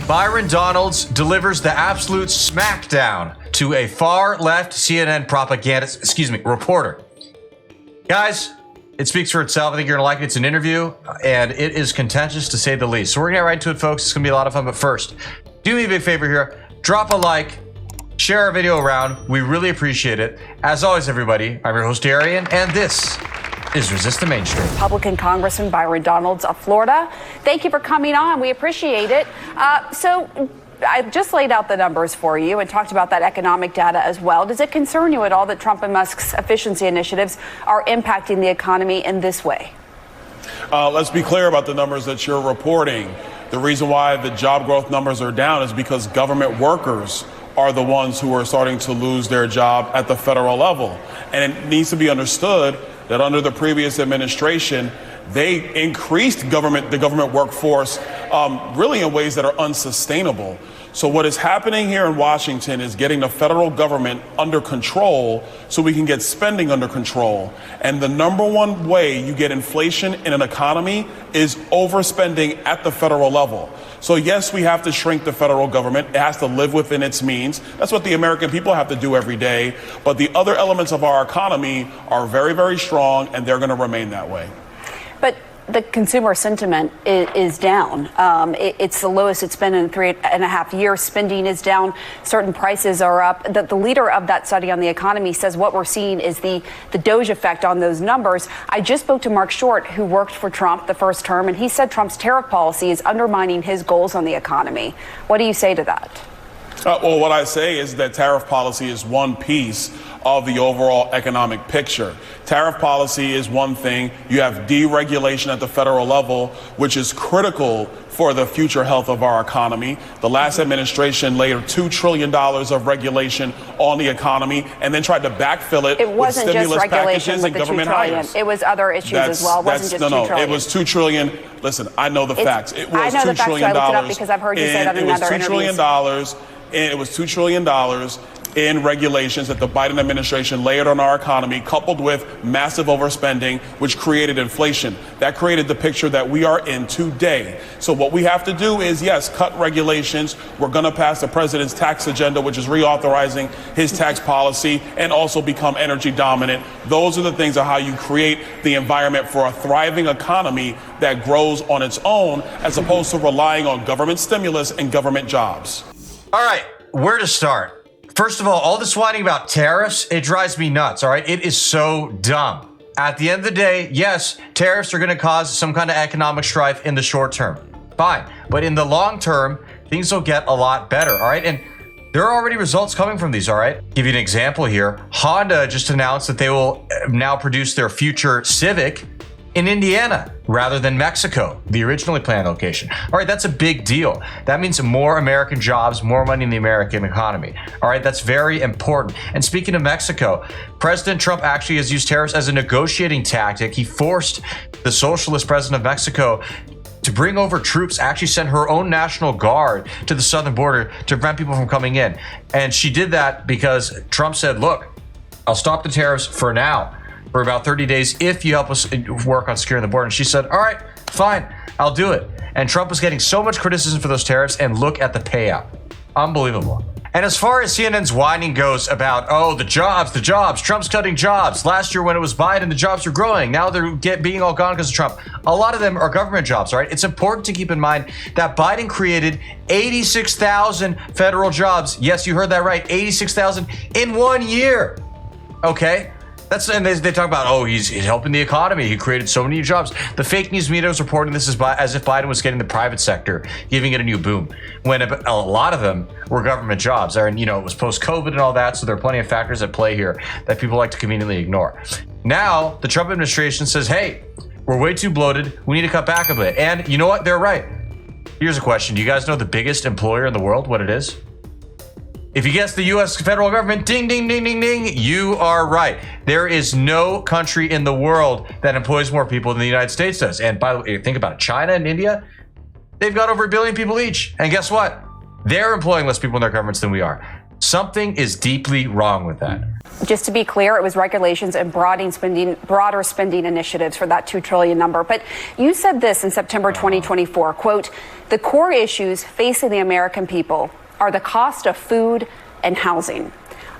Byron Donalds delivers the absolute smackdown to a far-left CNN reporter. Guys, it speaks for itself. I think you're going to like it. It's an interview, and it is contentious to say the least. So we're going to get right into it, folks. It's going to be a lot of fun. But first, do me a big favor here. Drop a like. Share our video around. We really appreciate it. As always, everybody, I'm your host, Darian, and this is Resist the Mainstream. Republican Congressman Byron Donalds of Florida. Thank you for coming on. We appreciate it. So I just laid out the numbers for you and talked about that economic data as well. Does it concern you at all that Trump and Musk's efficiency initiatives are impacting the economy in this way? Let's be clear about the numbers that you're reporting. The reason why the job growth numbers are down is because government workers are the ones who are starting to lose their job at the federal level. And it needs to be understood that under the previous administration, they increased the government workforce really in ways that are unsustainable. So what is happening here in Washington is getting the federal government under control so we can get spending under control. And the number one way you get inflation in an economy is overspending at the federal level. So yes, we have to shrink the federal government. It has to live within its means. That's what the American people have to do every day. But the other elements of our economy are very, very strong, and they're going to remain that way. But the consumer sentiment is down. It's the lowest it's been in 3.5 years. Spending is down. Certain prices are up. The leader of that study on the economy says what we're seeing is the Doge effect on those numbers. I just spoke to Mark Short, who worked for Trump the first term, and he said Trump's tariff policy is undermining his goals on the economy. What do you say to that? Well, what I say is that tariff policy is one piece of the overall economic picture. Tariff policy is one thing. You have deregulation at the federal level, which is critical for the future health of our economy. The last administration laid $2 trillion of regulation on the economy and then tried to backfill it with stimulus packages and government hires. It was other issues as well. It wasn't just $2 trillion. It was $2 trillion. Listen, I know the facts. It was $2 trillion. I looked it up because I've heard you say that in other interviews. It was $2 trillion in regulations that the Biden administration layered on our economy, coupled with massive overspending, which created inflation. That created the picture that we are in today. So what we have to do is, yes, cut regulations. We're going to pass the president's tax agenda, which is reauthorizing his tax policy, and also become energy dominant. Those are the things of how you create the environment for a thriving economy that grows on its own, as opposed to relying on government stimulus and government jobs. All right, where to start? First of all this whining about tariffs, it drives me nuts, all right? It is so dumb. At the end of the day, yes, tariffs are going to cause some kind of economic strife in the short term. Fine. But in the long term, things will get a lot better, all right? And there are already results coming from these, all right? Give you an example here. Honda just announced that they will now produce their future Civic in Indiana rather than Mexico, the originally planned location. All right, that's a big deal. That means more American jobs, more money in the American economy. All right, that's very important. And speaking of Mexico, President Trump actually has used tariffs as a negotiating tactic. He forced the socialist president of Mexico to bring over troops, actually send her own National Guard to the southern border to prevent people from coming in. And she did that because Trump said, look, I'll stop the tariffs for now, for about 30 days if you help us work on securing the border. And she said, all right, fine, I'll do it. And Trump was getting so much criticism for those tariffs, and look at the payout. Unbelievable. And as far as CNN's whining goes about, the jobs, Trump's cutting jobs. Last year when it was Biden, the jobs were growing. Now they're being all gone because of Trump. A lot of them are government jobs, all right? It's important to keep in mind that Biden created 86,000 federal jobs. Yes, you heard that right, 86,000 in 1 year, okay? And they talk about, he's helping the economy. He created so many new jobs. The fake news media was reporting this as if Biden was getting the private sector, giving it a new boom, when a lot of them were government jobs. And, it was post-COVID and all that, so there are plenty of factors at play here that people like to conveniently ignore. Now, the Trump administration says, hey, we're way too bloated. We need to cut back a bit. And you know what? They're right. Here's a question. Do you guys know the biggest employer in the world, what it is? If you guess the U.S. federal government, ding, ding, ding, ding, ding, you are right. There is no country in the world that employs more people than the United States does. And by the way, think about it. China and India, they've got over 1 billion people each. And guess what? They're employing less people in their governments than we are. Something is deeply wrong with that. Just to be clear, it was regulations and broader spending initiatives for that $2 trillion number. But you said this in September 2024, quote, the core issues facing the American people are the cost of food and housing.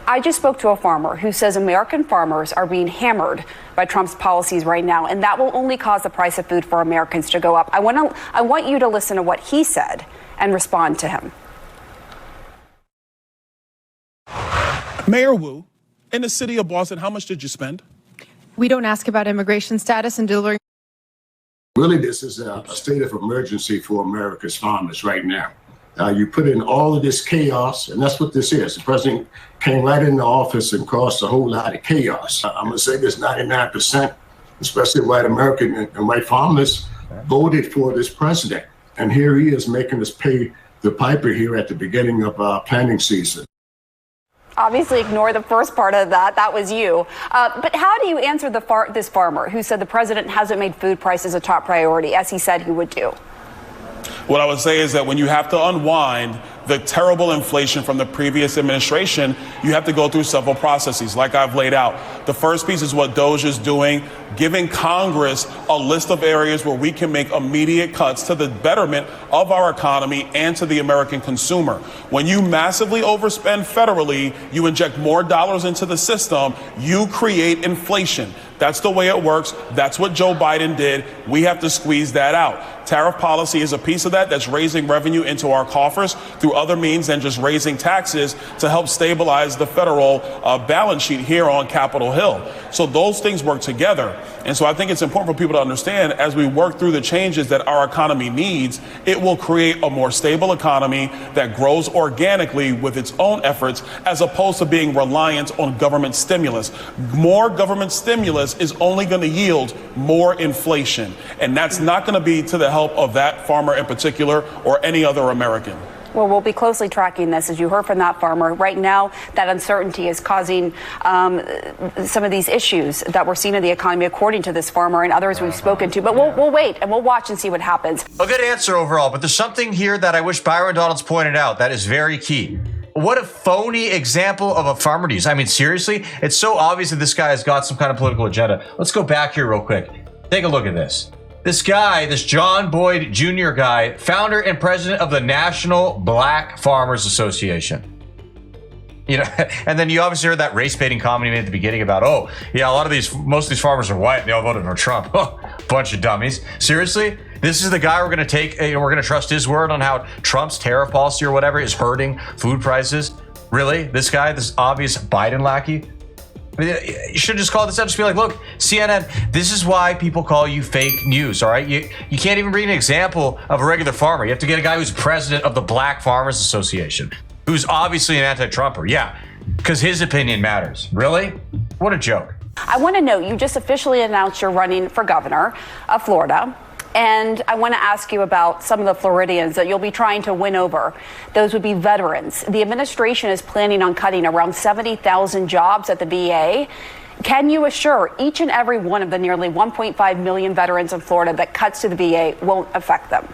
I just spoke to a farmer who says American farmers are being hammered by Trump's policies right now, and that will only cause the price of food for Americans to go up. I want you to listen to what he said and respond to him. Mayor Wu, in the city of Boston, how much did you spend? We don't ask about immigration status and delivering. Really, this is a state of emergency for America's farmers right now. You put in all of this chaos, and that's what this is. The president came right into office and caused a whole lot of chaos. I'm going to say this 99%, especially white American and white farmers, voted for this president. And here he is making us pay the piper here at the beginning of our planting season. Obviously, ignore the first part of that. That was you. But how do you answer this farmer who said the president hasn't made food prices a top priority, as he said he would do? What I would say is that when you have to unwind the terrible inflation from the previous administration, you have to go through several processes, like I've laid out. The first piece is what DOGE is doing, giving Congress a list of areas where we can make immediate cuts to the betterment of our economy and to the American consumer. When you massively overspend federally, you inject more dollars into the system, you create inflation. That's the way it works. That's what Joe Biden did. We have to squeeze that out. Tariff policy is a piece of that that's raising revenue into our coffers through other means than just raising taxes to help stabilize the federal balance sheet here on Capitol Hill. So those things work together. And so I think it's important for people to understand as we work through the changes that our economy needs, it will create a more stable economy that grows organically with its own efforts as opposed to being reliant on government stimulus. More government stimulus is only going to yield more inflation. And that's not going to be to the help of that farmer in particular or any other American. Well, we'll be closely tracking this. As you heard from that farmer, right now that uncertainty is causing some of these issues that we're seeing in the economy, according to this farmer and others we've spoken to. But we'll wait and we'll watch and see what happens. A good answer overall, but there's something here that I wish Byron Donalds pointed out that is very key. What a phony example of a farmer to use. I mean, seriously, it's so obvious that this guy has got some kind of political agenda. Let's go back here real quick. Take a look at this. This guy, this John Boyd Jr. guy, founder and president of the National Black Farmers Association. You know, and then you obviously heard that race baiting comment he made at the beginning about, oh, yeah, most of these farmers are white and they all voted for Trump. Oh, bunch of dummies. Seriously? This is the guy we're going to take, we're going to trust his word on how Trump's tariff policy or whatever is hurting food prices? Really? This guy, this obvious Biden lackey? I mean, you should just call this up. Just be like, look, CNN, this is why people call you fake news, all right? You can't even bring an example of a regular farmer. You have to get a guy who's president of the Black Farmers Association, who's obviously an anti-Trumper. Yeah, because his opinion matters. Really? What a joke. I want to know, you just officially announced you're running for governor of Florida. And I want to ask you about some of the Floridians that you'll be trying to win over. Those would be veterans. The administration is planning on cutting around 70,000 jobs at the VA. Can you assure each and every one of the nearly 1.5 million veterans in Florida that cuts to the VA won't affect them?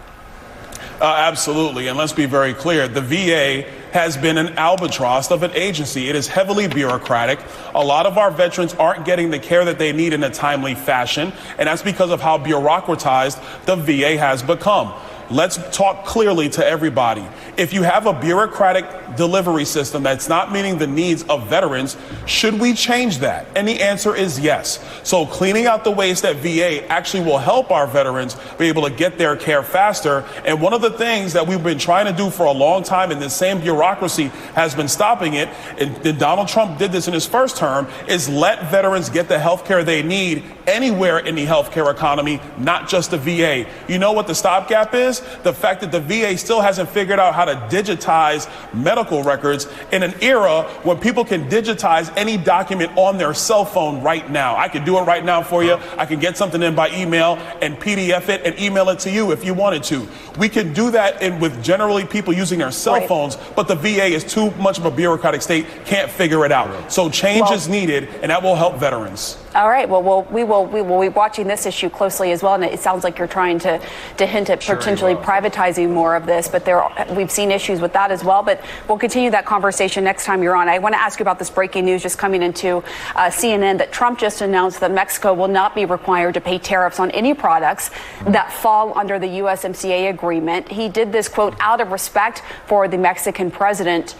Absolutely. And let's be very clear. The VA has been an albatross of an agency. It is heavily bureaucratic. A lot of our veterans aren't getting the care that they need in a timely fashion. And that's because of how bureaucratized the VA has become. Let's talk clearly to everybody. If you have a bureaucratic delivery system that's not meeting the needs of veterans, should we change that? And the answer is yes. So cleaning out the ways that VA actually will help our veterans be able to get their care faster. And one of the things that we've been trying to do for a long time, and the same bureaucracy has been stopping it, and Donald Trump did this in his first term, is let veterans get the health care they need anywhere in the healthcare economy, not just the VA. You know what the stopgap is? The fact that the VA still hasn't figured out how to digitize medical records in an era when people can digitize any document on their cell phone right now. I can do it right now for you. I can get something in by email and PDF it and email it to you if you wanted to. We can do that with generally people using their cell phones, but the VA is too much of a bureaucratic state, can't figure it out. So change is needed, and that will help veterans. All right. Well, we will be watching this issue closely as well. And it sounds like you're trying to hint at potentially potentially privatizing more of this, but we've seen issues with that as well. But we'll continue that conversation next time you're on. I want to ask you about this breaking news just coming into CNN that Trump just announced that Mexico will not be required to pay tariffs on any products that fall under the USMCA agreement. He did this, quote, out of respect for the Mexican president.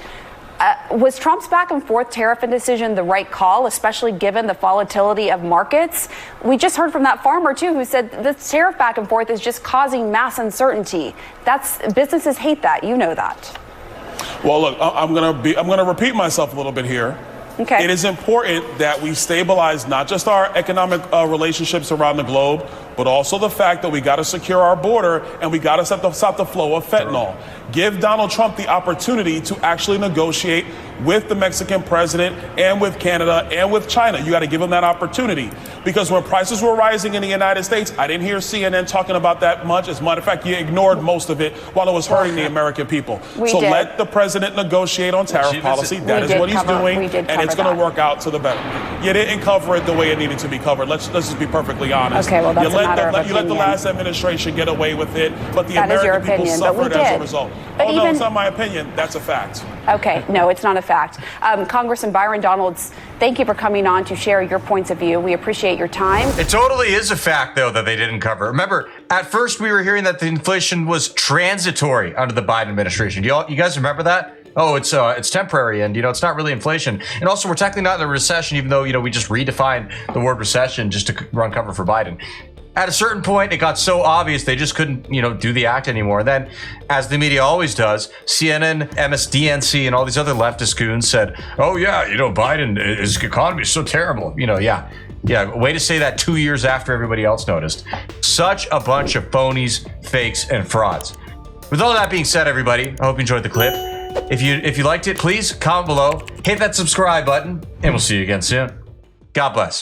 Was Trump's back and forth tariff decision the right call, especially given the volatility of markets? We just heard from that farmer, too, who said the tariff back and forth is just causing mass uncertainty. Businesses hate that. You know that. Well, look, I'm going to repeat myself a little bit here. Okay. It is important that we stabilize not just our economic relationships around the globe, but also the fact that we got to secure our border and we got to stop the flow of fentanyl. Give Donald Trump the opportunity to actually negotiate with the Mexican president and with Canada and with China. You got to give him that opportunity, because when prices were rising in the United States, I didn't hear CNN talking about that much. As a matter of fact, you ignored most of it while it was hurting the American people. Let the president negotiate on tariff policy. That is what he's doing, and it's going to work out to the better. You didn't cover it the way it needed to be covered. Let's just be perfectly honest. Okay, well, that's a matter of opinion. You let the last administration get away with it, but the That is your American people opinion, but we suffered as a did. result. But No, it's not my opinion. That's a fact. Okay, no, it's not a fact. Congressman Byron Donalds, thank you for coming on to share your points of view. We appreciate your time. It totally is a fact, though, that they didn't cover. Remember, at first we were hearing that the inflation was transitory under the Biden administration. You guys remember that? Oh, it's temporary, and it's not really inflation. And also, we're technically not in a recession, even though we just redefined the word recession just to run cover for Biden. At a certain point, it got so obvious they just couldn't, do the act anymore. And then, as the media always does, CNN, MSDNC, and all these other leftist goons said, "Oh yeah, Biden, his economy is so terrible." Yeah. Way to say that 2 years after everybody else noticed. Such a bunch of phonies, fakes, and frauds. With all that being said, everybody, I hope you enjoyed the clip. If you liked it, please comment below, hit that subscribe button, and we'll see you again soon. God bless.